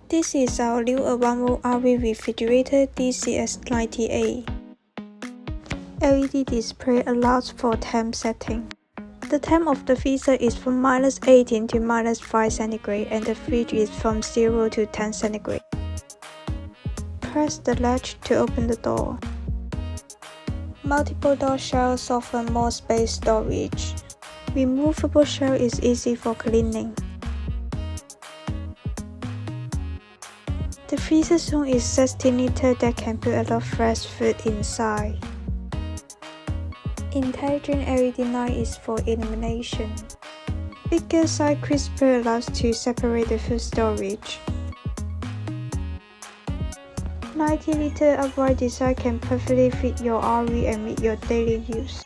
This is our new One RV refrigerator DCS90A. LED display allows for temp setting. The temp of the freezer is from -18 to -5 centigrade and the fridge is from 0 to 10 centigrade. Press the latch to open the door. Multiple door shelves offer more space storage. Removable shelf is easy for cleaning. The freezer zone is 16 liters that can put a lot of fresh food inside. Intelligent LED light is for illumination. Bigger size crisper allows to separate the food storage. 90-liter upright design can perfectly fit your RV and meet your daily use.